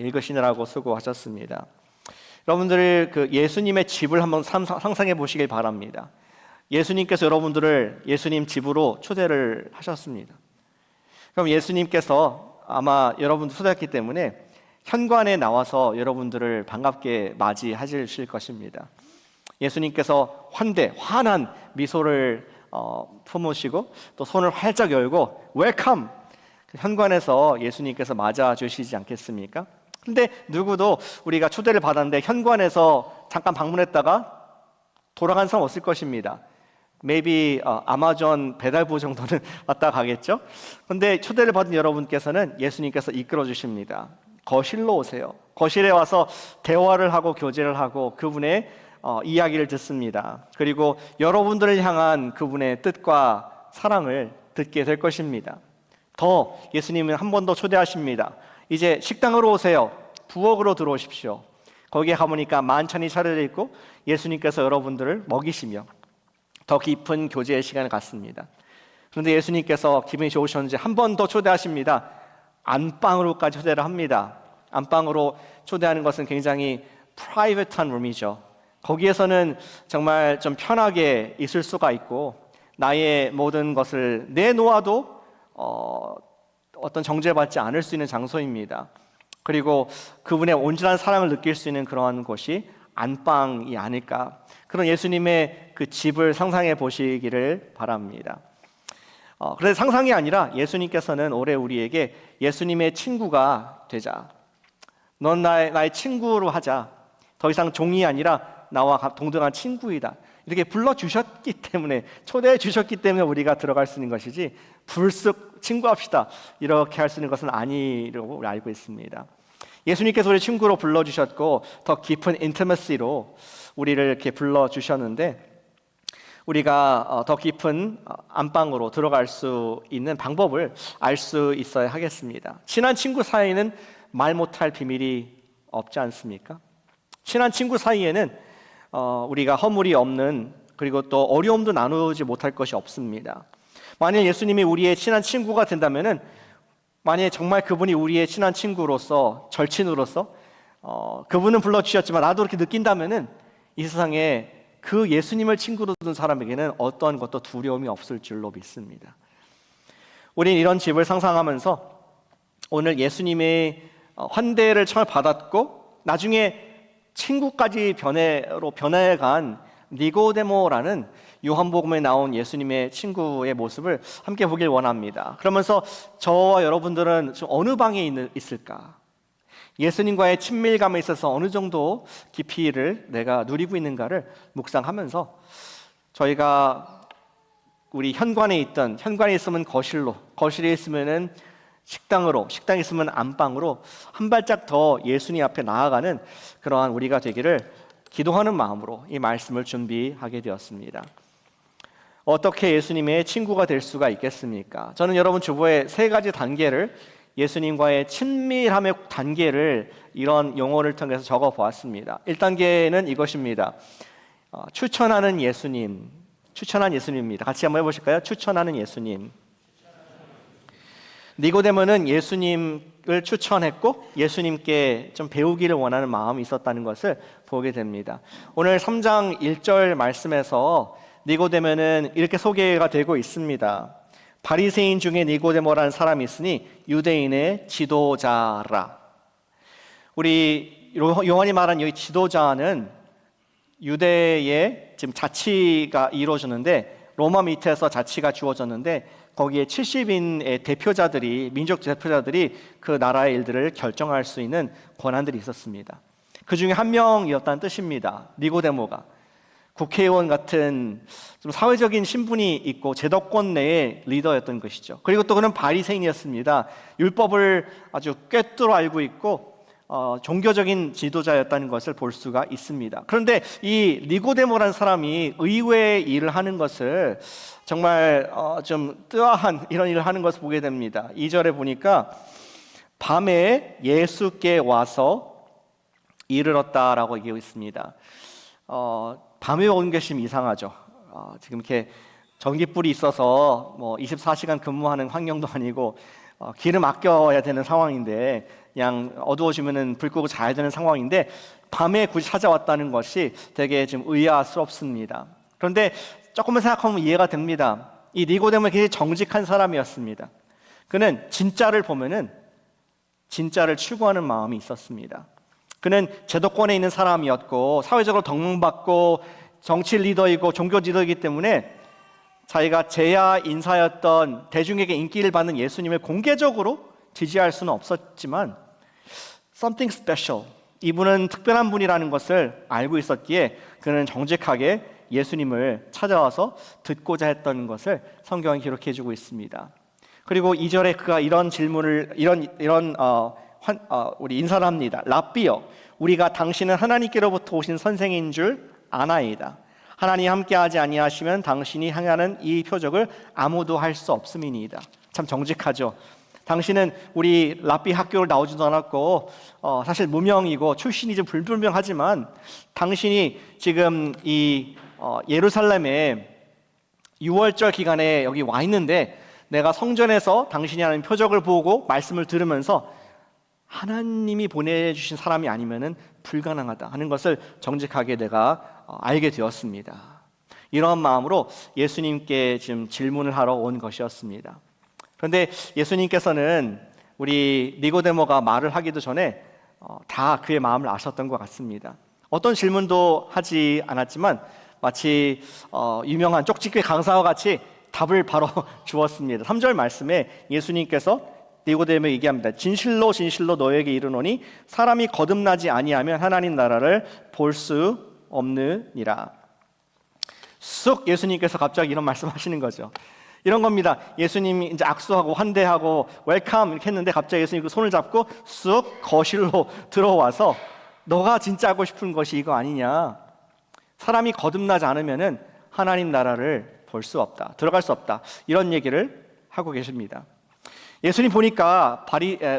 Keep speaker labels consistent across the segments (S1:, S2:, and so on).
S1: 읽으시느라고 수고하셨습니다. 여러분들 그 예수님의 집을 한번 상상해 보시길 바랍니다. 예수님께서 여러분들을 예수님 집으로 초대를 하셨습니다. 그럼 예수님께서 아마 여러분들 초대했기 때문에 현관에 나와서 여러분들을 반갑게 맞이하실 것입니다. 예수님께서 환한 미소를 품으시고 또 손을 활짝 열고 웰컴! 현관에서 예수님께서 맞아 주시지 않겠습니까? 근데 누구도 우리가 초대를 받았는데 현관에서 잠깐 방문했다가 돌아간 사람 없을 것입니다. maybe 아마존 배달부 정도는 왔다 가겠죠? 근데 초대를 받은 여러분께서는 예수님께서 이끌어 주십니다. 거실로 오세요. 거실에 와서 대화를 하고 교제를 하고 그분의 이야기를 듣습니다. 그리고 여러분들을 향한 그분의 뜻과 사랑을 듣게 될 것입니다. 더 예수님은 한 번 더 초대하십니다. 이제 식당으로 오세요. 부엌으로 들어오십시오. 거기에 가보니까 만찬이 차려져 있고 예수님께서 여러분들을 먹이시며 더 깊은 교제의 시간을 갖습니다. 그런데 예수님께서 기분이 좋으셨는지 한 번 더 초대하십니다. 안방으로까지 초대를 합니다. 안방으로 초대하는 것은 굉장히 프라이빗한 룸이죠. 거기에서는 정말 좀 편하게 있을 수가 있고 나의 모든 것을 내놓아도 어떤 정죄받지 않을 수 있는 장소입니다. 그리고 그분의 온전한 사랑을 느낄 수 있는 그러한 곳이 안방이 아닐까, 그런 예수님의 그 집을 상상해 보시기를 바랍니다. 그래서 상상이 아니라 예수님께서는 올해 우리에게 예수님의 친구가 되자, 넌 나의 친구로 하자, 더 이상 종이 아니라 나와 동등한 친구이다, 이렇게 불러주셨기 때문에, 초대해 주셨기 때문에 우리가 들어갈 수 있는 것이지 불쑥 친구합시다 이렇게 할 수 있는 것은 아니라고 알고 있습니다. 예수님께서 우리 친구로 불러주셨고 더 깊은 인티머시로 우리를 이렇게 불러주셨는데, 우리가 더 깊은 안방으로 들어갈 수 있는 방법을 알 수 있어야 하겠습니다. 친한 친구 사이에는 말 못할 비밀이 없지 않습니까? 친한 친구 사이에는 우리가 허물이 없는, 그리고 또 어려움도 나누지 못할 것이 없습니다. 만약 예수님이 우리의 친한 친구가 된다면은, 만약에 정말 그분이 우리의 친한 친구로서, 절친으로서 그분은 불러주셨지만 나도 그렇게 느낀다면은 이 세상에 그 예수님을 친구로 둔 사람에게는 어떠한 것도 두려움이 없을 줄로 믿습니다. 우리는 이런 집을 상상하면서 오늘 예수님의 환대를 처음 받았고 나중에 친구까지 변해간 니고데모라는 요한복음에 나온 예수님의 친구의 모습을 함께 보길 원합니다. 그러면서 저와 여러분들은 좀 어느 방에 있을까? 예수님과의 친밀감에 있어서 어느 정도 깊이를 내가 누리고 있는가를 묵상하면서 저희가 우리 현관에 있으면 거실로, 거실에 있으면은 식당으로, 식당에 있으면 안방으로 한 발짝 더 예수님 앞에 나아가는 그러한 우리가 되기를 기도하는 마음으로 이 말씀을 준비하게 되었습니다. 어떻게 예수님의 친구가 될 수가 있겠습니까? 저는 여러분 주보에 3가지 단계를, 예수님과의 친밀함의 단계를 이런 용어를 통해서 적어 보았습니다. 1단계는 이것입니다. 추천하는 예수님, 추천한 예수님입니다. 같이 한번 해보실까요? 추천하는 예수님. 니고데모는 예수님을 추천했고 예수님께 좀 배우기를 원하는 마음이 있었다는 것을 보게 됩니다. 오늘 3장 1절 말씀에서 니고데모는 이렇게 소개가 되고 있습니다. 바리새인 중에 니고데모라는 사람이 있으니 유대인의 지도자라. 우리 요한이 말한 이 지도자는 유대의 지금 자치가 이루어졌는데, 로마 밑에서 자치가 주어졌는데 거기에 70인의 대표자들이, 민족 대표자들이 그 나라의 일들을 결정할 수 있는 권한들이 있었습니다. 그 중에 한 명이었다는 뜻입니다. 니고데모가 국회의원 같은 좀 사회적인 신분이 있고 제도권 내의 리더였던 것이죠. 그리고 또 그는 바리새인이었습니다. 율법을 아주 꿰뚫어 알고 있고 종교적인 지도자였다는 것을 볼 수가 있습니다. 그런데 이 니고데모라는 사람이 의외의 일을 하는 것을, 정말 좀 뜨아한 이런 일을 하는 것을 보게 됩니다. 2절에 보니까 밤에 예수께 와서 이르렀다라고 얘기하고 있습니다. 밤에 온 것이 이상하죠. 지금 이렇게 전기불이 있어서 뭐 24시간 근무하는 환경도 아니고 기름 아껴야 되는 상황인데 그냥 어두워지면은 불 끄고 자야 되는 상황인데 밤에 굳이 찾아왔다는 것이 되게 좀 의아스럽습니다. 그런데 조금만 생각하면 이해가 됩니다. 이 니고데모는 굉장히 정직한 사람이었습니다. 그는 진짜를 보면은 진짜를 추구하는 마음이 있었습니다. 그는 제도권에 있는 사람이었고 사회적으로 덕망받고 정치 리더이고 종교 리더이기 때문에 자기가 제야 인사였던 대중에게 인기를 받는 예수님을 공개적으로 지지할 수는 없었지만 something special, 이분은 특별한 분이라는 것을 알고 있었기에 그는 정직하게 예수님을 찾아와서 듣고자 했던 것을 성경이 기록해 주고 있습니다. 그리고 2절에 그가 이런 질문을 우리 인사를 합니다. 랍비여, 우리가 당신은 하나님께로부터 오신 선생인 줄 아나이다. 하나님이 함께하지 아니하시면 당신이 향하는 이 표적을 아무도 할 수 없음이니이다. 참 정직하죠. 당신은 우리 랍비 학교를 나오지도 않았고 사실 무명이고 출신이 좀 불분명하지만 당신이 지금 이 예루살렘에 6월절 기간에 여기 와 있는데 내가 성전에서 당신이 하는 표적을 보고 말씀을 들으면서 하나님이 보내주신 사람이 아니면은 불가능하다 하는 것을 정직하게 내가 알게 되었습니다. 이런 마음으로 예수님께 지금 질문을 하러 온 것이었습니다. 그런데 예수님께서는 우리 니고데모가 말을 하기도 전에 다 그의 마음을 아셨던 것 같습니다. 어떤 질문도 하지 않았지만 마치 유명한 쪽집게 강사와 같이 답을 바로 주었습니다. 3절 말씀에 예수님께서 니고데모에게 얘기합니다. 진실로 진실로 너에게 이르노니 사람이 거듭나지 아니하면 하나님 나라를 볼 수 없느니라. 쑥 예수님께서 갑자기 이런 말씀하시는 거죠. 이런 겁니다. 예수님이 이제 악수하고 환대하고 웰컴 이렇게 했는데 갑자기 예수님 그 손을 잡고 쑥 거실로 들어와서 너가 진짜 하고 싶은 것이 이거 아니냐? 사람이 거듭나지 않으면은 하나님 나라를 볼 수 없다, 들어갈 수 없다, 이런 얘기를 하고 계십니다. 예수님 보니까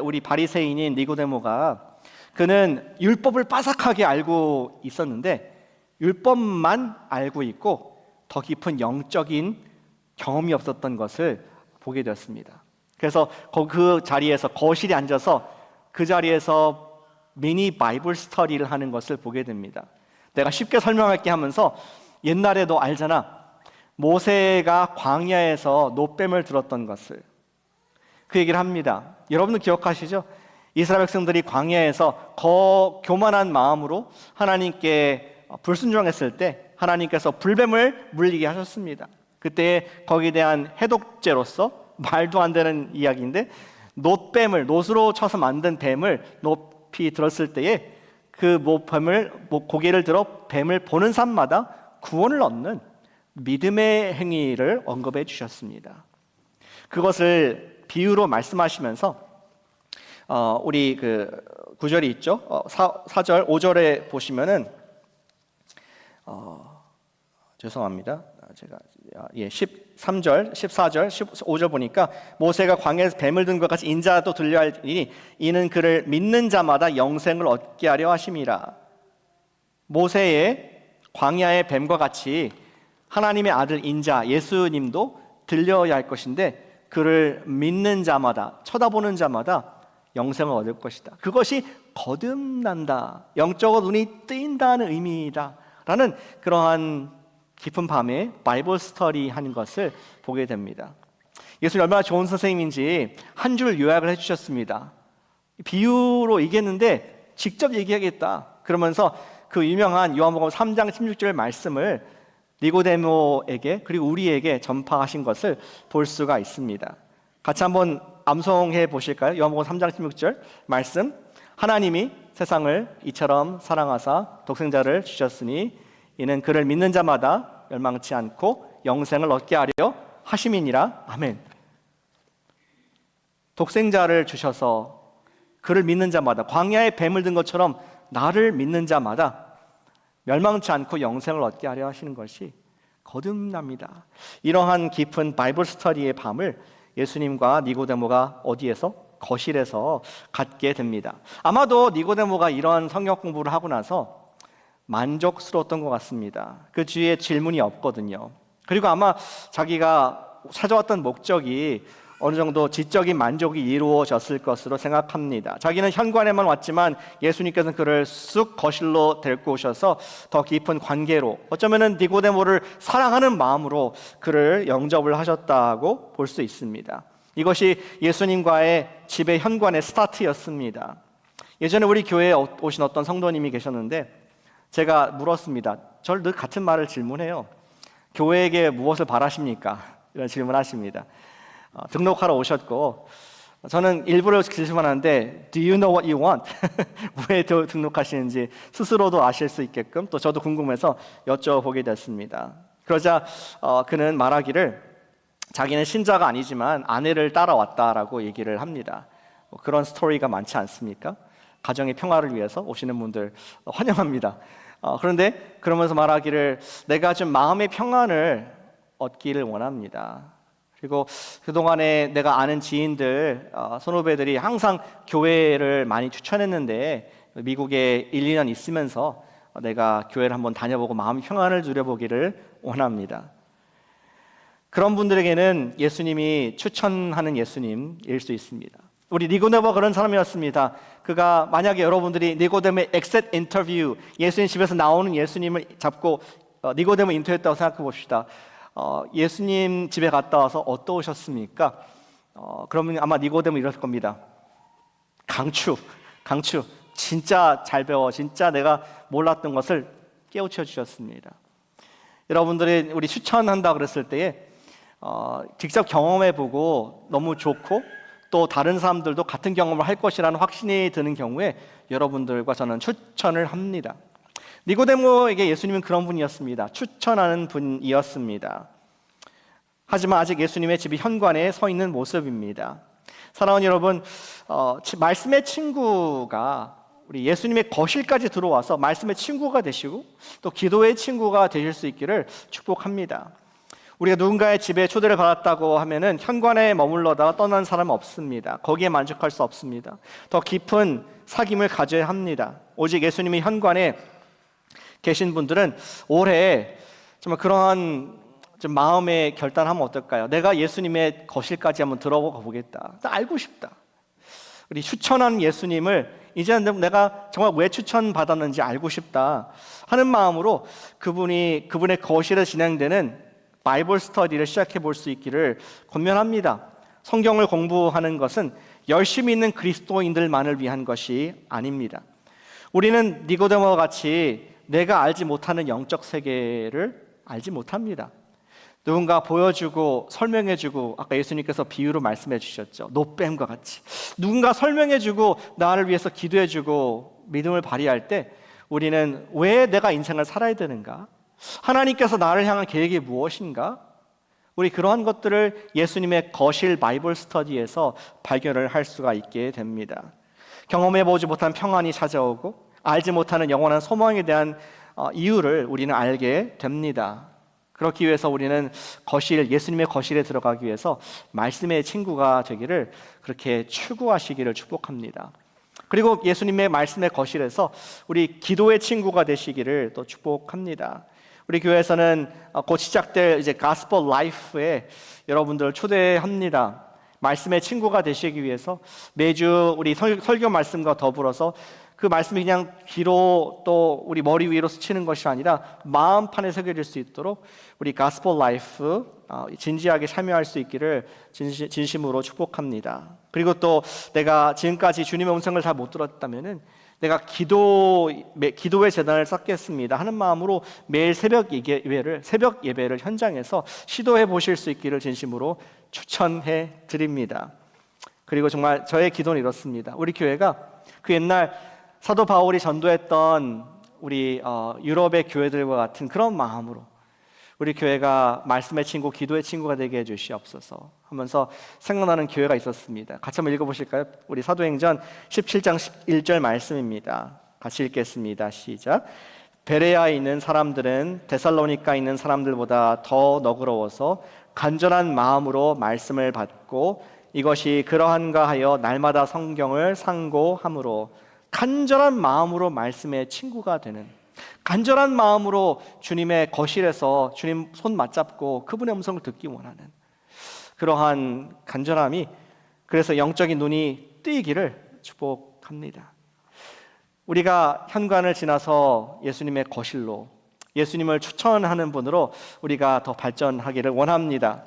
S1: 우리 바리새인인 니고데모가 그는 율법을 빠삭하게 알고 있었는데 율법만 알고 있고 더 깊은 영적인 경험이 없었던 것을 보게 되었습니다. 그래서 그 자리에서 거실에 앉아서 그 자리에서 미니 바이블 스터디를 하는 것을 보게 됩니다. 내가 쉽게 설명할게 하면서 옛날에 너 알잖아, 모세가 광야에서 노뱀을 들었던 것을 그 얘기를 합니다. 여러분도 기억하시죠? 이스라엘 백성들이 광야에서 교만한 마음으로 하나님께 불순종했을 때 하나님께서 불뱀을 물리게 하셨습니다. 그때 거기에 대한 해독제로서 말도 안 되는 이야기인데 노스로 쳐서 만든 뱀을 높이 들었을 때에 그 고개를 들어 뱀을 보는 사람마다 구원을 얻는 믿음의 행위를 언급해 주셨습니다. 그것을 비유로 말씀하시면서 우리 그 9절이 있죠. 4절, 5절에 보시면은 죄송합니다. 제가 13절, 14절, 15절 보니까 모세가 광야에서 뱀을 든 것 같이 인자도 들려 할지니 이는 그를 믿는 자마다 영생을 얻게 하려 하심이라. 모세의 광야의 뱀과 같이 하나님의 아들 인자 예수님도 들려야 할 것인데 그를 믿는 자마다, 쳐다보는 자마다 영생을 얻을 것이다. 그것이 거듭난다, 영적으로 눈이 뜨인다는 의미이다 라는 그러한 깊은 밤에 바이블 스터디 하는 것을 보게 됩니다. 예수님 얼마나 좋은 선생님인지 한 줄 요약을 해주셨습니다. 비유로 얘기했는데 직접 얘기하겠다 그러면서 그 유명한 요한복음 3장 16절 말씀을 니고데모에게 그리고 우리에게 전파하신 것을 볼 수가 있습니다. 같이 한번 암송해 보실까요? 요한복음 3장 16절 말씀. 하나님이 세상을 이처럼 사랑하사 독생자를 주셨으니 이는 그를 믿는 자마다 멸망치 않고 영생을 얻게 하려 하심이니라. 아멘. 독생자를 주셔서 그를 믿는 자마다, 광야에 뱀을 든 것처럼 나를 믿는 자마다 멸망치 않고 영생을 얻게 하려 하시는 것이 거듭납니다. 이러한 깊은 바이블 스터디의 밤을 예수님과 니고데모가 어디에서? 거실에서 갖게 됩니다. 아마도 니고데모가 이러한 성경 공부를 하고 나서 만족스러웠던 것 같습니다. 그 주위에 질문이 없거든요. 그리고 아마 자기가 찾아왔던 목적이 어느 정도 지적인 만족이 이루어졌을 것으로 생각합니다. 자기는 현관에만 왔지만 예수님께서는 그를 쑥 거실로 데리고 오셔서 더 깊은 관계로, 어쩌면은 니고데모를 사랑하는 마음으로 그를 영접을 하셨다고 볼 수 있습니다. 이것이 예수님과의 집의 현관의 스타트였습니다. 예전에 우리 교회에 오신 어떤 성도님이 계셨는데 제가 물었습니다. 저를 늘 같은 말을 질문해요. 교회에게 무엇을 바라십니까? 이런 질문하십니다. 등록하러 오셨고 저는 일부러 질문하는데 Do you know what you want? 왜 등록하시는지 스스로도 아실 수 있게끔 또 저도 궁금해서 여쭤보게 됐습니다. 그러자 그는 말하기를 자기는 신자가 아니지만 아내를 따라왔다라고 얘기를 합니다. 그런 스토리가 많지 않습니까? 가정의 평화를 위해서 오시는 분들 환영합니다. 그런데 그러면서 말하기를 내가 좀 마음의 평안을 얻기를 원합니다. 그리고 그동안에 내가 아는 지인들, 선후배들이 항상 교회를 많이 추천했는데 미국에 1, 2년 있으면서 내가 교회를 한번 다녀보고 마음의 평안을 누려보기를 원합니다. 그런 분들에게는 예수님이 추천하는 예수님일 수 있습니다. 우리 니고데모가 그런 사람이었습니다. 그가 만약에 여러분들이 니고데모의 엑셋 인터뷰, 예수님 집에서 나오는 예수님을 잡고 니고데모 인터뷰했다고 생각해 봅시다. 예수님 집에 갔다 와서 어떠셨습니까? 그러면 아마 니고데모 이럴 겁니다. 강추, 진짜 잘 배워, 진짜 내가 몰랐던 것을 깨우쳐 주셨습니다. 여러분들이 우리 추천한다 그랬을 때에 직접 경험해보고 너무 좋고 또 다른 사람들도 같은 경험을 할 것이라는 확신이 드는 경우에 여러분들과 저는 추천을 합니다. 니고데모에게 예수님은 그런 분이었습니다. 추천하는 분이었습니다. 하지만 아직 예수님의 집이 현관에 서 있는 모습입니다. 사랑하는 여러분, 말씀의 친구가 우리 예수님의 거실까지 들어와서 말씀의 친구가 되시고 또 기도의 친구가 되실 수 있기를 축복합니다. 우리가 누군가의 집에 초대를 받았다고 하면은 현관에 머물러다가 떠난 사람은 없습니다. 거기에 만족할 수 없습니다. 더 깊은 사귐을 가져야 합니다. 오직 예수님의 현관에 계신 분들은 올해 정말 그러한 좀 마음의 결단하면 어떨까요? 내가 예수님의 거실까지 한번 들어가 보겠다. 알고 싶다. 우리 추천한 예수님을 이제는 내가 정말 왜 추천받았는지 알고 싶다 하는 마음으로 그분의 거실에 진행되는 바이블 스터디를 시작해 볼 수 있기를 권면합니다. 성경을 공부하는 것은 열심히 있는 그리스도인들만을 위한 것이 아닙니다. 우리는 니고데모와 같이 내가 알지 못하는 영적 세계를 알지 못합니다. 누군가 보여주고 설명해주고, 아까 예수님께서 비유로 말씀해 주셨죠. 노뱀과 같이 누군가 설명해주고 나를 위해서 기도해주고 믿음을 발휘할 때 우리는 왜 내가 인생을 살아야 되는가? 하나님께서 나를 향한 계획이 무엇인가? 우리 그러한 것들을 예수님의 거실 바이블 스터디에서 발견을 할 수가 있게 됩니다. 경험해보지 못한 평안이 찾아오고 알지 못하는 영원한 소망에 대한 이유를 우리는 알게 됩니다. 그렇기 위해서 우리는 예수님의 거실에 들어가기 위해서 말씀의 친구가 되기를 그렇게 추구하시기를 축복합니다. 그리고 예수님의 말씀의 거실에서 우리 기도의 친구가 되시기를 또 축복합니다. 우리 교회에서는 곧 시작될 이제 가스펠 라이프에 여러분들을 초대합니다. 말씀의 친구가 되시기 위해서 매주 우리 설교 말씀과 더불어서 그 말씀이 그냥 귀로 또 우리 머리 위로 스치는 것이 아니라 마음판에 새겨질 수 있도록 우리 가스펠 라이프 진지하게 참여할 수 있기를 진심으로 축복합니다. 그리고 또 내가 지금까지 주님의 음성을 잘 못 들었다면은 내가 기도의 재단을 쌓겠습니다 하는 마음으로 매일 새벽 예배를 현장에서 시도해 보실 수 있기를 진심으로 추천해 드립니다. 그리고 정말 저의 기도는 이렇습니다. 우리 교회가 그 옛날 사도 바울이 전도했던 우리 유럽의 교회들과 같은 그런 마음으로 우리 교회가 말씀의 친구, 기도의 친구가 되게 해주시옵소서 하면서 생각나는 교회가 있었습니다. 같이 한번 읽어보실까요? 우리 사도행전 17장 11절 말씀입니다. 같이 읽겠습니다. 시작. 베레아에 있는 사람들은 데살로니가에 있는 사람들보다 더 너그러워서 간절한 마음으로 말씀을 받고 이것이 그러한가 하여 날마다 성경을 상고함으로, 간절한 마음으로 말씀의 친구가 되는, 간절한 마음으로 주님의 거실에서 주님 손 맞잡고 그분의 음성을 듣기 원하는 그러한 간절함이 그래서 영적인 눈이 뜨이기를 축복합니다. 우리가 현관을 지나서 예수님의 거실로, 예수님을 추천하는 분으로 우리가 더 발전하기를 원합니다.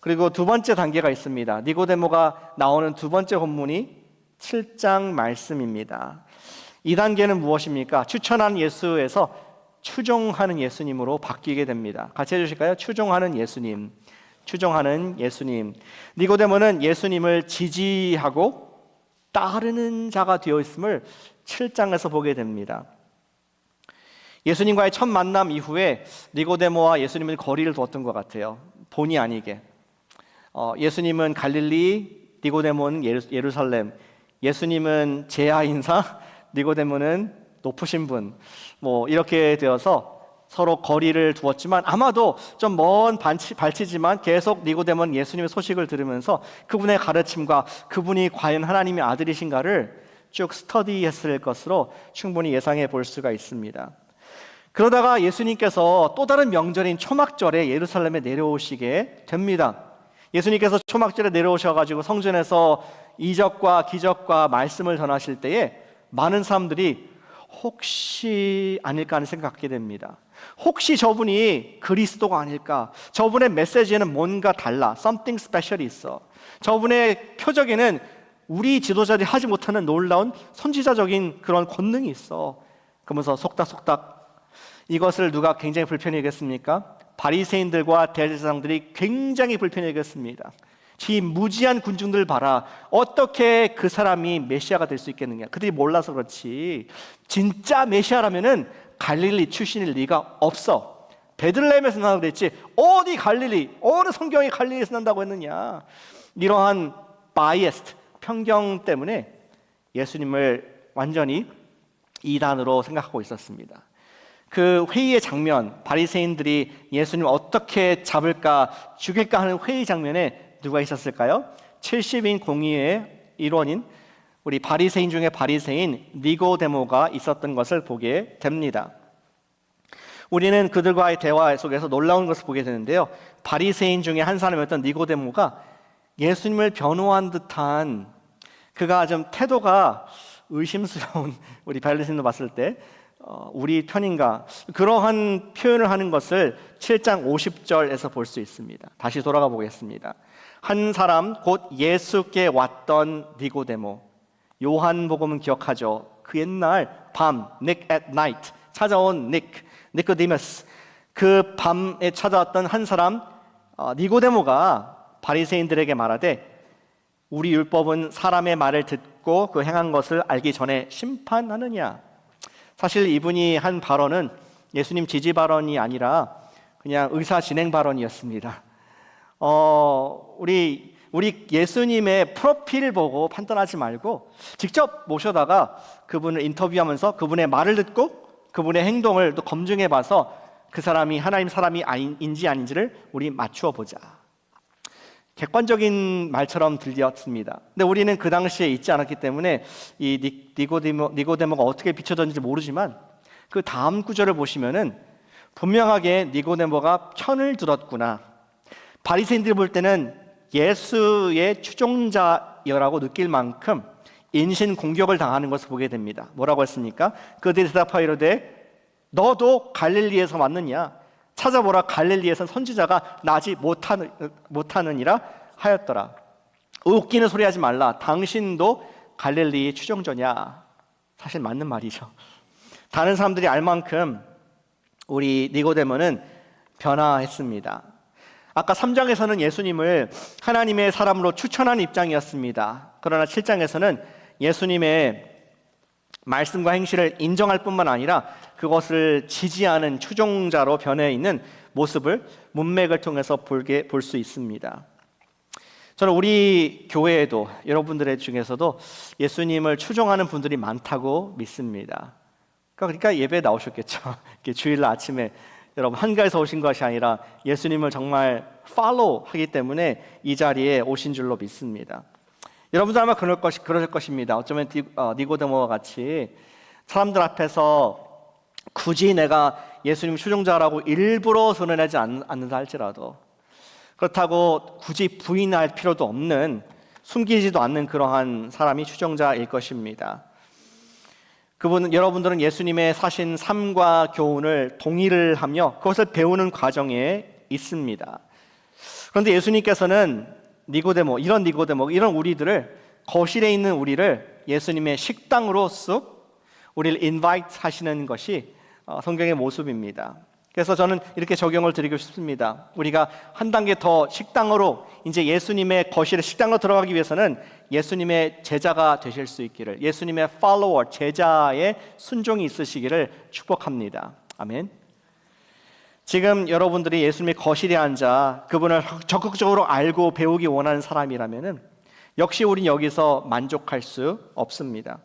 S1: 그리고 두 번째 단계가 있습니다. 니고데모가 나오는 두 번째 본문이 7장 말씀입니다. 이 단계는 무엇입니까? 추천한 예수에서 추종하는 예수님으로 바뀌게 됩니다. 같이 해주실까요? 추종하는 예수님. 추종하는 예수님. 니고데모는 예수님을 지지하고 따르는 자가 되어 있음을 7장에서 보게 됩니다. 예수님과의 첫 만남 이후에 니고데모와 예수님은 거리를 두었던 것 같아요. 본의 아니게. 예수님은 갈릴리, 니고데모는 예루살렘. 예수님은 제하 인사, 니고데모는 높으신 분. 이렇게 되어서 서로 거리를 두었지만 아마도 좀 먼 발치지만 계속 니고데모는 예수님의 소식을 들으면서 그분의 가르침과 그분이 과연 하나님의 아들이신가를 쭉 스터디했을 것으로 충분히 예상해 볼 수가 있습니다. 그러다가 예수님께서 또 다른 명절인 초막절에 예루살렘에 내려오시게 됩니다. 예수님께서 초막절에 내려오셔가지고 성전에서 이적과 기적과 말씀을 전하실 때에 많은 사람들이 혹시 아닐까 하는 생각하게 됩니다. 혹시 저분이 그리스도가 아닐까? 저분의 메시지에는 뭔가 달라. Something special이 있어. 저분의 표적에는 우리 지도자들이 하지 못하는 놀라운 선지자적인 그런 권능이 있어. 그러면서 속닥속닥. 이것을 누가 굉장히 불편히 여겼습니까? 바리새인들과 대제사장들이 굉장히 불편히 여겼습니다. 이 무지한 군중들 봐라. 어떻게 그 사람이 메시아가 될 수 있겠느냐. 그들이 몰라서 그렇지. 진짜 메시아라면은 갈릴리 출신일 리가 없어. 베들레헴에서 난다고 그랬지 어디 갈릴리, 어느 성경이 갈릴리에서 난다고 했느냐. 이러한 바이애스트, 편견 때문에 예수님을 완전히 이단으로 생각하고 있었습니다. 그 회의의 장면, 바리새인들이 예수님을 어떻게 잡을까, 죽일까 하는 회의 장면에 누가 있었을까요? 70인 공의의 일원인 우리 바리새인 중에 바리새인 니고데모가 있었던 것을 보게 됩니다. 우리는 그들과의 대화 속에서 놀라운 것을 보게 되는데요. 바리새인 중에 한 사람이었던 니고데모가 예수님을 변호한 듯한, 그가 좀 태도가 의심스러운, 우리 바리새인도 봤을 때 우리 편인가, 그러한 표현을 하는 것을 7장 50절에서 볼 수 있습니다. 다시 돌아가 보겠습니다. 한 사람 곧 예수께 왔던 니고데모, 요한복음은 기억하죠. 그 옛날 밤, Nick at night, 찾아온 니코디머스, 그 밤에 찾아왔던 한 사람 니고데모가 바리새인들에게 말하되 우리 율법은 사람의 말을 듣고 그 행한 것을 알기 전에 심판하느냐. 사실 이분이 한 발언은 예수님 지지 발언이 아니라 그냥 의사 진행 발언이었습니다. 우리 예수님의 프로필 보고 판단하지 말고 직접 모셔다가 그분을 인터뷰하면서 그분의 말을 듣고 그분의 행동을 또 검증해 봐서 그 사람이 하나님 사람이 아닌지 아닌지를 우리 맞추어 보자. 객관적인 말처럼 들렸습니다. 근데 우리는 그 당시에 있지 않았기 때문에 이 니고데모가 어떻게 비춰졌는지 모르지만 그 다음 구절을 보시면은 분명하게 니고데모가 편을 들었구나. 바리새인들이 볼 때는 예수의 추종자여라고 느낄 만큼 인신 공격을 당하는 것을 보게 됩니다. 뭐라고 했습니까? 그들이 대답하이르되 너도 갈릴리에서 왔느냐? 찾아보라, 갈릴리에선 선지자가 나지 못하느니라 하였더라. 웃기는 소리 하지 말라. 당신도 갈릴리의 추종자냐? 사실 맞는 말이죠. 다른 사람들이 알 만큼 우리 니고데모는 변화했습니다. 아까 3장에서는 예수님을 하나님의 사람으로 추천한 입장이었습니다. 그러나 7장에서는 예수님의 말씀과 행실을 인정할 뿐만 아니라 그것을 지지하는 추종자로 변해 있는 모습을 문맥을 통해서 볼 수 있습니다. 저는 우리 교회에도 여러분들의 중에서도 예수님을 추종하는 분들이 많다고 믿습니다. 그러니까 예배에 나오셨겠죠. 주일 아침에 여러분 한가에서 오신 것이 아니라 예수님을 정말 팔로우 하기 때문에 이 자리에 오신 줄로 믿습니다. 여러분들 아마 그럴 것입니다. 어쩌면 니고데모와 같이 사람들 앞에서 굳이 내가 예수님 추종자라고 일부러 드러내지 않는다 할지라도 그렇다고 굳이 부인할 필요도 없는, 숨기지도 않는 그러한 사람이 추종자일 것입니다. 여러분들은 예수님의 사신 삶과 교훈을 동의를 하며 그것을 배우는 과정에 있습니다. 그런데 예수님께서는 니고데모, 이런 우리들을, 거실에 있는 우리를 예수님의 식당으로 쑥 우리를 인바이트 하시는 것이 성경의 모습입니다. 그래서 저는 이렇게 적용을 드리고 싶습니다. 우리가 한 단계 더 식당으로, 이제 예수님의 거실에 식당으로 들어가기 위해서는 예수님의 제자가 되실 수 있기를, 예수님의 팔로워, 제자의 순종이 있으시기를 축복합니다. 아멘. 지금 여러분들이 예수님의 거실에 앉아 그분을 적극적으로 알고 배우기 원하는 사람이라면 역시 우린 여기서 만족할 수 없습니다.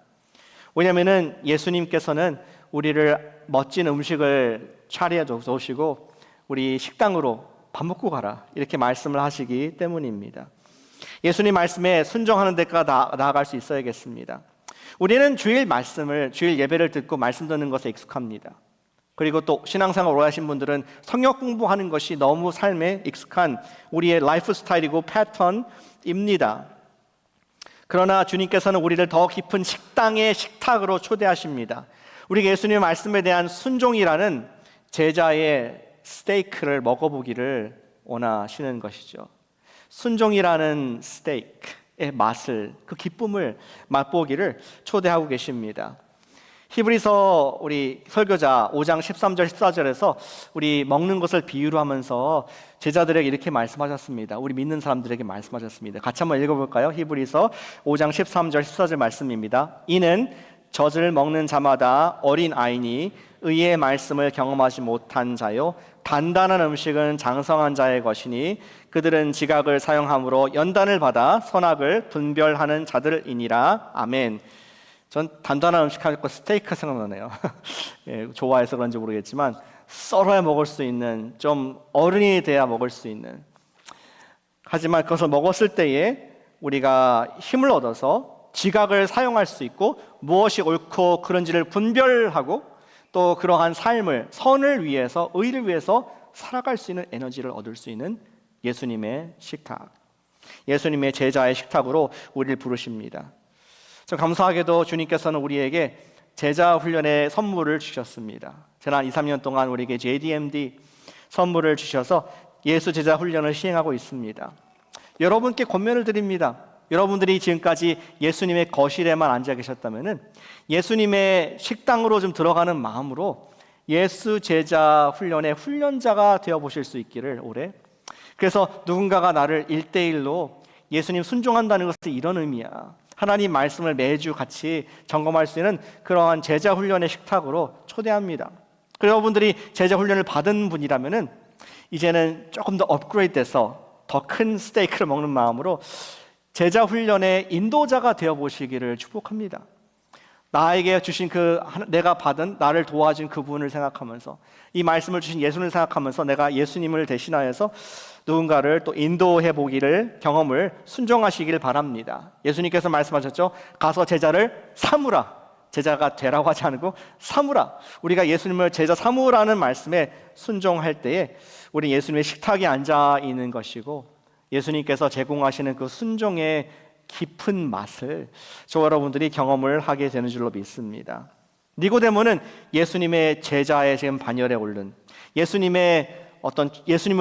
S1: 왜냐하면 예수님께서는 우리를 멋진 음식을 차려해 주시고 우리 식당으로 밥 먹고 가라, 이렇게 말씀을 하시기 때문입니다. 예수님 말씀에 순종하는 데까지 나아갈 수 있어야겠습니다. 우리는 주일 예배를 듣고 말씀 듣는 것에 익숙합니다. 그리고 또 신앙생활 오래 하신 분들은 성역 공부하는 것이 너무 삶에 익숙한 우리의 라이프 스타일이고 패턴입니다. 그러나 주님께서는 우리를 더 깊은 식당의 식탁으로 초대하십니다. 우리가 예수님의 말씀에 대한 순종이라는 제자의 스테이크를 먹어보기를 원하시는 것이죠. 순종이라는 스테이크의 맛을, 그 기쁨을 맛보기를 초대하고 계십니다. 히브리서 우리 설교자 5장 13절 14절에서 우리 먹는 것을 비유로 하면서 제자들에게 이렇게 말씀하셨습니다. 우리 믿는 사람들에게 말씀하셨습니다. 같이 한번 읽어볼까요? 히브리서 5장 13절 14절 말씀입니다. 이는 젖을 먹는 자마다 어린 아이니 의의 말씀을 경험하지 못한 자요, 단단한 음식은 장성한 자의 것이니 그들은 지각을 사용함으로 연단을 받아 선악을 분별하는 자들이니라. 아멘. 전 단단한 음식 하니까 스테이크 생각나네요. 예, 좋아해서 그런지 모르겠지만 썰어야 먹을 수 있는, 좀 어른이 돼야 먹을 수 있는, 하지만 그것을 먹었을 때에 우리가 힘을 얻어서 지각을 사용할 수 있고 무엇이 옳고 그른지를 분별하고 또 그러한 삶을, 선을 위해서, 의를 위해서 살아갈 수 있는 에너지를 얻을 수 있는 예수님의 식탁, 예수님의 제자의 식탁으로 우리를 부르십니다. 참 감사하게도 주님께서는 우리에게 제자 훈련의 선물을 주셨습니다. 지난 2, 3년 동안 우리에게 JDMD 선물을 주셔서 예수 제자 훈련을 시행하고 있습니다. 여러분께 권면을 드립니다. 여러분들이 지금까지 예수님의 거실에만 앉아 계셨다면 예수님의 식당으로 좀 들어가는 마음으로 예수 제자 훈련의 훈련자가 되어보실 수 있기를 올해. 그래서 누군가가 나를 1대1로 예수님 순종한다는 것은 이런 의미야, 하나님 말씀을 매주 같이 점검할 수 있는 그러한 제자 훈련의 식탁으로 초대합니다. 여러분들이 제자 훈련을 받은 분이라면 이제는 조금 더 업그레이드돼서 더 큰 스테이크를 먹는 마음으로 제자 훈련의 인도자가 되어보시기를 축복합니다. 나에게 주신 내가 받은, 나를 도와준 그분을 생각하면서, 이 말씀을 주신 예수님을 생각하면서 내가 예수님을 대신하여서 누군가를 또 인도해 보기를, 경험을 순종하시길 바랍니다. 예수님께서 말씀하셨죠. 가서 제자를 삼으라. 제자가 되라고 하지 않고 삼으라. 우리가 예수님을 제자 삼으라는 말씀에 순종할 때에 우리 예수님의 식탁에 앉아 있는 것이고, 예수님께서 제공하시는 그 순종의 깊은 맛을 저와 여러분들이 경험을 하게 되는 줄로 믿습니다. 니고데모는 예수님의 제자의 지금 반열에 오른, 예수님을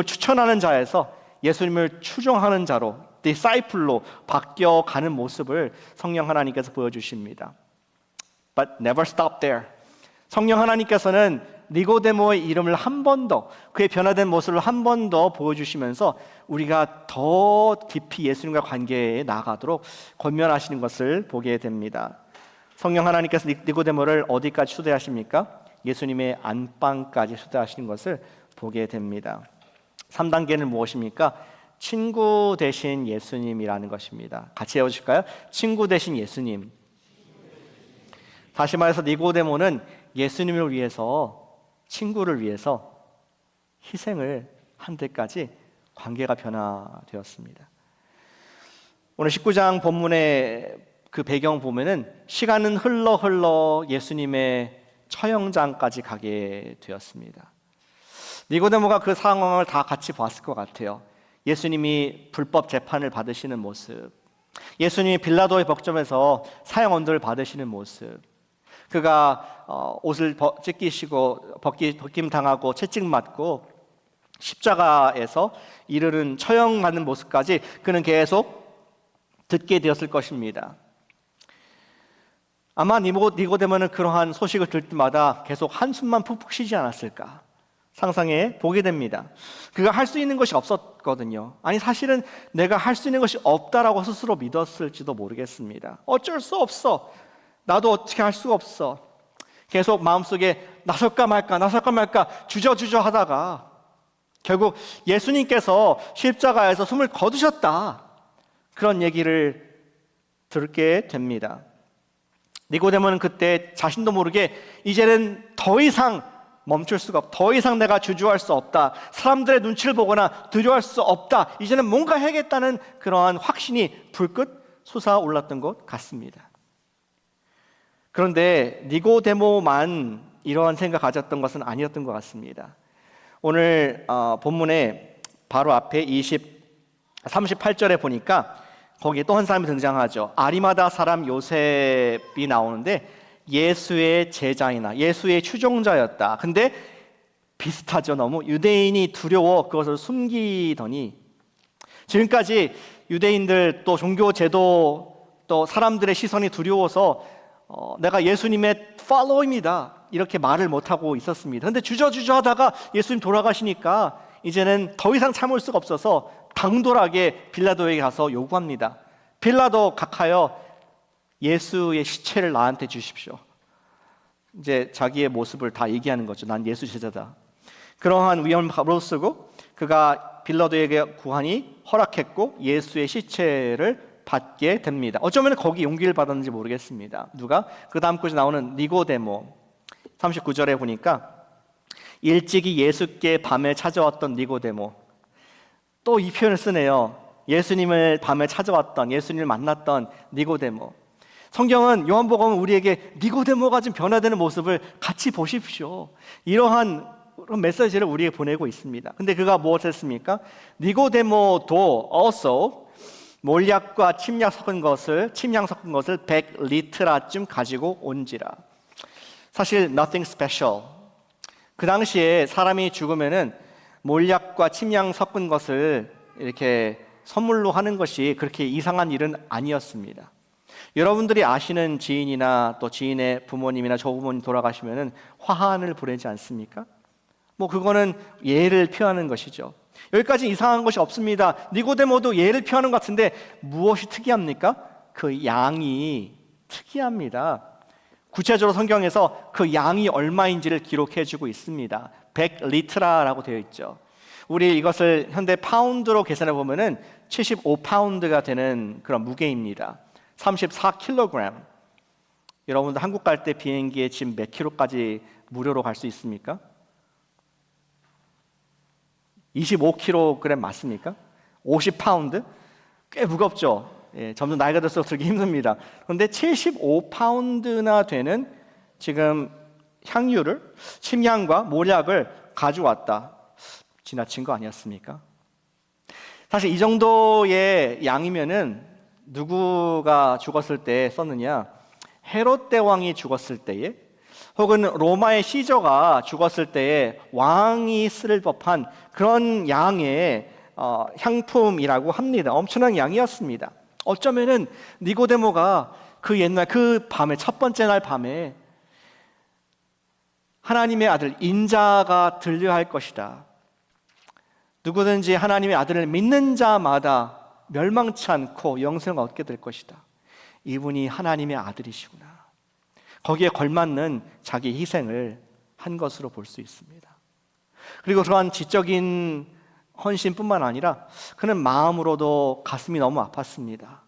S1: 추천하는 자에서 예수님을 추종하는 자로, 디사이플로 바뀌어가는 모습을 성령 하나님께서 보여주십니다. But never stop there. 성령 하나님께서는 니고데모의 이름을 한 번 더, 그의 변화된 모습을 한 번 더 보여주시면서 우리가 더 깊이 예수님과 관계에 나아가도록 권면하시는 것을 보게 됩니다. 성령 하나님께서 니고데모를 어디까지 초대하십니까? 예수님의 안방까지 초대하시는 것을 보게 됩니다. 3단계는 무엇입니까? 친구 되신 예수님이라는 것입니다. 같이 해보실까요? 친구 되신 예수님. 다시 말해서 니고데모는 예수님을 위해서, 친구를 위해서 희생을 한 데까지 관계가 변화되었습니다. 오늘 19장 본문의 그 배경 보면은 시간은 흘러 예수님의 처형장까지 가게 되었습니다. 니고데모가 그 상황을 다 같이 봤을 것 같아요. 예수님이 불법 재판을 받으시는 모습, 예수님이 빌라도의 법정에서 사형 언도를 받으시는 모습, 그가 옷을 찢기시고 벗김 당하고 채찍 맞고 십자가에서 이르는 처형받는 모습까지 그는 계속 듣게 되었을 것입니다. 아마 니고데모는 그러한 소식을 들을 때마다 계속 한숨만 푹푹 쉬지 않았을까 상상해 보게 됩니다. 그가 할 수 있는 것이 없었거든요. 아니, 사실은 내가 할 수 있는 것이 없다라고 스스로 믿었을지도 모르겠습니다. 어쩔 수 없어. 나도 어떻게 할 수가 없어. 계속 마음속에 나설까 말까 주저주저 하다가 결국 예수님께서 십자가에서 숨을 거두셨다, 그런 얘기를 듣게 됩니다. 니고데모는 그때 자신도 모르게 이제는 더 이상 멈출 수가 없다, 더 이상 내가 주저할 수 없다, 사람들의 눈치를 보거나 두려워할 수 없다, 이제는 뭔가 해야겠다는 그러한 확신이 불끝 솟아올랐던 것 같습니다. 그런데 니고데모만 이러한 생각 가졌던 것은 아니었던 것 같습니다. 오늘 본문에 바로 앞에 38절에 보니까 거기에 또 한 사람이 등장하죠. 아리마다 사람 요셉이 나오는데 예수의 제자이나 예수의 추종자였다. 근데 비슷하죠. 너무 유대인이 두려워 그것을 숨기더니, 지금까지 유대인들 또 종교 제도 또 사람들의 시선이 두려워서 내가 예수님의 팔로우입니다 이렇게 말을 못하고 있었습니다. 그런데 주저주저 하다가 예수님 돌아가시니까 이제는 더 이상 참을 수가 없어서 당돌하게 빌라도에게 가서 요구합니다. 빌라도 각하여 예수의 시체를 나한테 주십시오. 이제 자기의 모습을 다 얘기하는 거죠. 난 예수 제자다. 그러한 위험을 바로 쓰고 그가 빌라도에게 구하니 허락했고 예수의 시체를 받게 됩니다. 어쩌면 거기 용기를 받았는지 모르겠습니다. 누가? 그 다음 구절에 나오는 니고데모 39절에 보니까 일찍이 예수께 밤에 찾아왔던 니고데모, 또 이 표현을 쓰네요. 예수님을 밤에 찾아왔던, 예수님을 만났던 니고데모. 성경은 요한복음은 우리에게 니고데모가 좀 변화되는 모습을 같이 보십시오, 이러한 메시지를 우리에게 보내고 있습니다. 근데 그가 무엇을 했습니까? 니고데모도 also 몰약과 침향 섞은 것을 100리트라쯤 가지고 온지라. 사실 nothing special. 그 당시에 사람이 죽으면은 몰약과 침향 섞은 것을 이렇게 선물로 하는 것이 그렇게 이상한 일은 아니었습니다. 여러분들이 아시는 지인이나 또 지인의 부모님이나 조부모님 돌아가시면은 화환을 보내지 않습니까? 뭐 그거는 예를 표하는 것이죠. 여기까지 이상한 것이 없습니다. 니고데모도 예를 표하는 것 같은데 무엇이 특이합니까? 그 양이 특이합니다. 구체적으로 성경에서 그 양이 얼마인지를 기록해주고 있습니다. 100리트라라고 되어 있죠. 우리 이것을 현대 파운드로 계산해 보면은 75파운드가 되는 그런 무게입니다. 34kg. 여러분들 한국 갈 때 비행기에 지금 몇 킬로까지 무료로 갈 수 있습니까? 25kg 맞습니까? 50파운드? 꽤 무겁죠. 점점 나이가 들수록 들기 힘듭니다. 그런데 75파운드나 되는 지금 향유를, 침향과 몰약을 가져왔다. 지나친 거 아니었습니까? 사실 이 정도의 양이면은 누구가 죽었을 때 썼느냐? 헤롯 대왕이 죽었을 때에, 혹은 로마의 시저가 죽었을 때에 왕이 쓸 법한 그런 양의 향품이라고 합니다. 엄청난 양이었습니다. 어쩌면은 니고데모가 그 옛날 그 밤에, 첫 번째 날 밤에 하나님의 아들 인자가 들려야 할 것이다. 누구든지 하나님의 아들을 믿는 자마다 멸망치 않고 영생을 얻게 될 것이다. 이분이 하나님의 아들이시구나. 거기에 걸맞는 자기 희생을 한 것으로 볼 수 있습니다. 그리고 그러한 지적인 헌신뿐만 아니라 그는 마음으로도 가슴이 너무 아팠습니다.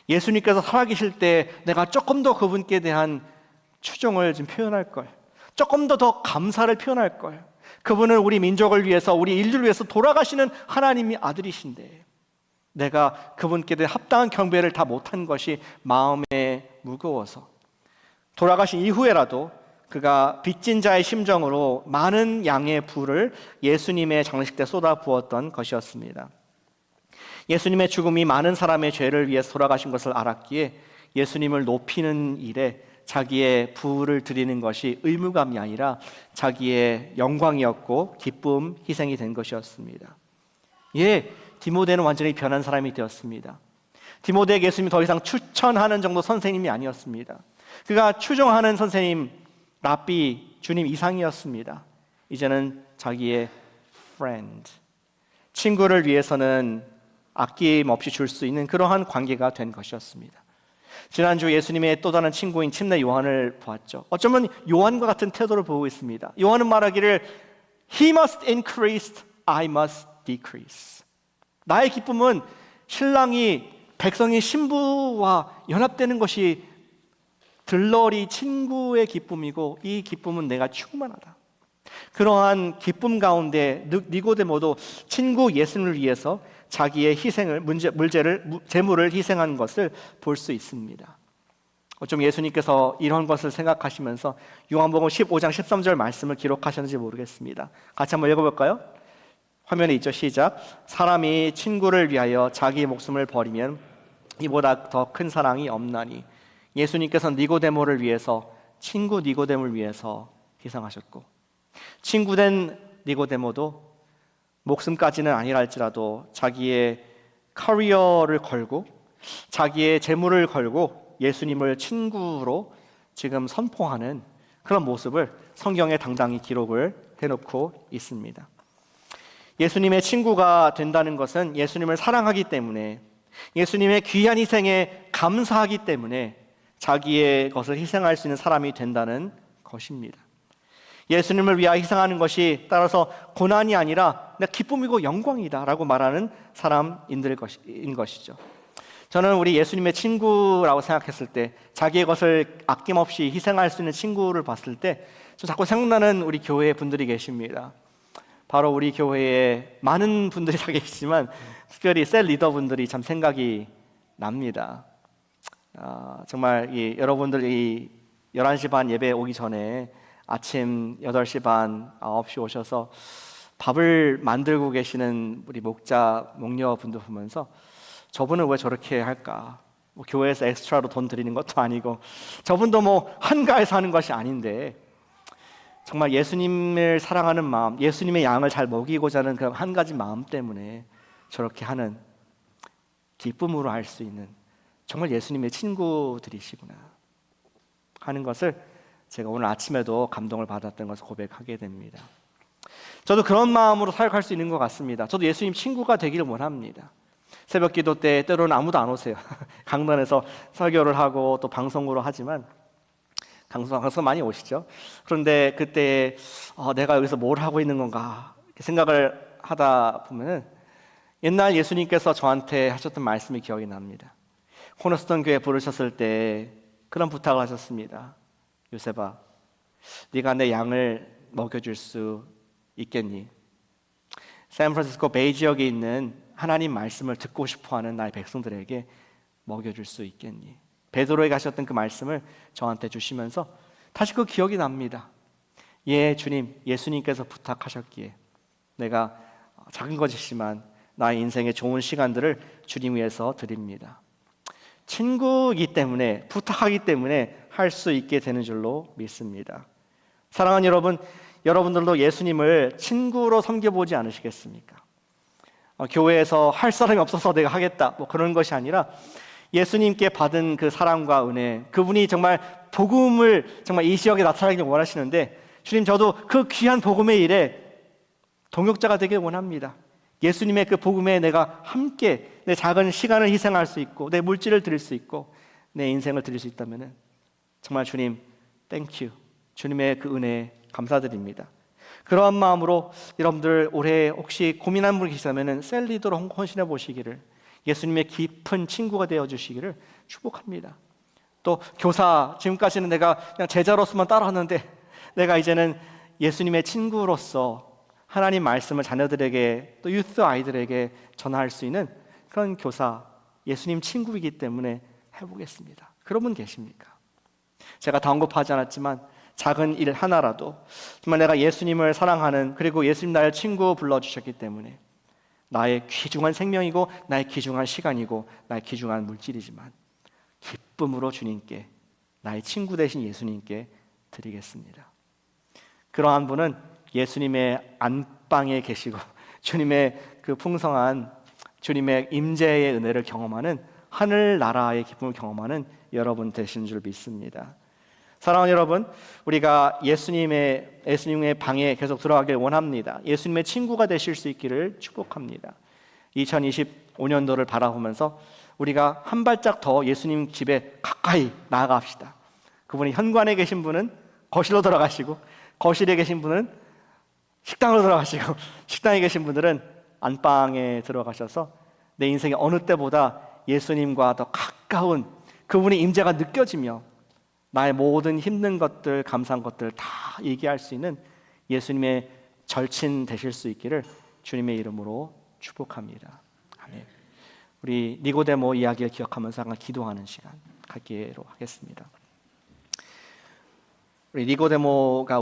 S1: 예수님께서 살아계실 때 내가 조금 더 그분께 대한 추종을 좀 표현할 걸, 조금 더 감사를 표현할 걸. 그분은 우리 민족을 위해서, 우리 인류를 위해서 돌아가시는 하나님의 아들이신데 내가 그분께 대한 합당한 경배를 다 못한 것이 마음에 무거워서 돌아가신 이후에라도 그가 빚진 자의 심정으로 많은 양의 부를 예수님의 장례식 때 쏟아 부었던 것이었습니다. 예수님의 죽음이 많은 사람의 죄를 위해서 돌아가신 것을 알았기에 예수님을 높이는 일에 자기의 부를 드리는 것이 의무감이 아니라 자기의 영광이었고 기쁨, 희생이 된 것이었습니다. 디모데는 완전히 변한 사람이 되었습니다. 디모데에게 예수님이 더 이상 추천하는 정도 선생님이 아니었습니다. 그가 추종하는 선생님, 랍비, 주님 이상이었습니다. 이제는 자기의 friend, 친구를 위해서는 아낌없이 줄 수 있는 그러한 관계가 된 것이었습니다. 지난주 예수님의 또 다른 친구인 침례 요한을 보았죠. 어쩌면 요한과 같은 태도를 보고 있습니다. 요한은 말하기를 He must increase, I must decrease. 나의 기쁨은 신랑이 백성의 신부와 연합되는 것이 들러리 친구의 기쁨이고 이 기쁨은 내가 충만하다. 그러한 기쁨 가운데 니고데모도 친구 예수님을 위해서 자기의 희생을, 재물을 희생한 것을 볼 수 있습니다. 어쩜 예수님께서 이런 것을 생각하시면서 요한복음 15장 13절 말씀을 기록하셨는지 모르겠습니다. 같이 한번 읽어볼까요? 화면에 있죠. 시작. 사람이 친구를 위하여 자기 목숨을 버리면 이보다 더 큰 사랑이 없나니. 예수님께서 니고데모를 위해서, 친구 니고데모를 위해서 희생하셨고, 친구된 니고데모도 목숨까지는 아니라 할지라도 자기의 커리어를 걸고 자기의 재물을 걸고 예수님을 친구로 지금 선포하는 그런 모습을 성경에 당당히 기록을 해놓고 있습니다. 예수님의 친구가 된다는 것은 예수님을 사랑하기 때문에, 예수님의 귀한 희생에 감사하기 때문에 자기의 것을 희생할 수 있는 사람이 된다는 것입니다. 예수님을 위하여 희생하는 것이 따라서 고난이 아니라 기쁨이고 영광이다 라고 말하는 사람인 것이죠. 저는 우리 예수님의 친구라고 생각했을 때, 자기의 것을 아낌없이 희생할 수 있는 친구를 봤을 때 저 자꾸 생각나는 우리 교회 분들이 계십니다. 바로 우리 교회에 많은 분들이 다 계시지만 특별히 셀 리더분들이 참 생각이 납니다. 정말 여러분들 이 11시 반 예배 오기 전에 아침 8시 반, 9시 오셔서 밥을 만들고 계시는 우리 목녀분들 보면서 저분은 왜 저렇게 할까? 교회에서 엑스트라로 돈 드리는 것도 아니고 저분도 한가해서 하는 것이 아닌데 정말 예수님을 사랑하는 마음, 예수님의 양을 잘 먹이고자 하는 그 한 가지 마음 때문에 저렇게 하는, 기쁨으로 알 수 있는 정말 예수님의 친구들이시구나 하는 것을 제가 오늘 아침에도 감동을 받았던 것을 고백하게 됩니다. 저도 그런 마음으로 사역할 수 있는 것 같습니다. 저도 예수님 친구가 되기를 원합니다. 새벽 기도 때 때로는 아무도 안 오세요. 강단에서 설교를 하고 또 방송으로 하지만 방송 많이 오시죠. 그런데 그때 내가 여기서 뭘 하고 있는 건가 생각을 하다 보면은 옛날 예수님께서 저한테 하셨던 말씀이 기억이 납니다. 코너스톤 교회 부르셨을 때 그런 부탁을 하셨습니다. 요셉아, 네가 내 양을 먹여줄 수 있겠니? 샌프란시스코 베이 지역에 있는 하나님 말씀을 듣고 싶어하는 나의 백성들에게 먹여줄 수 있겠니? 베드로에게 하셨던 그 말씀을 저한테 주시면서 다시 그 기억이 납니다. 주님, 예수님께서 부탁하셨기에 내가 작은 것이지만 나의 인생의 좋은 시간들을 주님 위해서 드립니다. 친구이기 때문에, 부탁하기 때문에 할 수 있게 되는 줄로 믿습니다. 사랑하는 여러분, 여러분들도 예수님을 친구로 섬겨보지 않으시겠습니까? 교회에서 할 사람이 없어서 내가 하겠다 그런 것이 아니라 예수님께 받은 그 사랑과 은혜, 그분이 정말 복음을 정말 이 지역에 나타나기를 원하시는데, 주님, 저도 그 귀한 복음의 일에 동역자가 되길 원합니다. 예수님의 그 복음에 내가 함께 내 작은 시간을 희생할 수 있고 내 물질을 드릴 수 있고 내 인생을 드릴 수 있다면 정말 주님, 땡큐. 주님의 그 은혜에 감사드립니다. 그러한 마음으로 여러분들 올해 혹시 고민한 분이 계시다면 셀리더로 헌신해 보시기를, 예수님의 깊은 친구가 되어 주시기를 축복합니다. 또 교사, 지금까지는 내가 그냥 제자로서만 따라왔는데 내가 이제는 예수님의 친구로서 하나님 말씀을 자녀들에게 또 유스 아이들에게 전할 수 있는 그런 교사, 예수님 친구이기 때문에 해보겠습니다. 그런 분 계십니까? 제가 다 언급하지 않았지만 작은 일 하나라도 정말 내가 예수님을 사랑하는, 그리고 예수님 나의 친구 불러주셨기 때문에 나의 귀중한 생명이고 나의 귀중한 시간이고 나의 귀중한 물질이지만 기쁨으로 주님께, 나의 친구 되신 예수님께 드리겠습니다. 그러한 분은 예수님의 안방에 계시고 주님의 그 풍성한 주님의 임재의 은혜를 경험하는, 하늘나라의 기쁨을 경험하는 여러분 되신 줄 믿습니다. 사랑하는 여러분, 우리가 예수님의 방에 계속 들어가길 원합니다. 예수님의 친구가 되실 수 있기를 축복합니다. 2025년도를 바라보면서 우리가 한 발짝 더 예수님 집에 가까이 나아갑시다. 그분이 현관에 계신 분은 거실로 들어가시고, 거실에 계신 분은 식당으로 들어가시고, 식당에 계신 분들은 안방에 들어가셔서 내 인생의 어느 때보다 예수님과 더 가까운 그분의 임재가 느껴지며 나의 모든 힘든 것들, 감사한 것들 다 얘기할 수 있는 예수님의 절친 되실 수 있기를 주님의 이름으로 축복합니다. 아멘. 우리 니고데모 이야기를 기억하면서 항상 기도하는 시간 갖기로 하겠습니다. 우리 니고데모가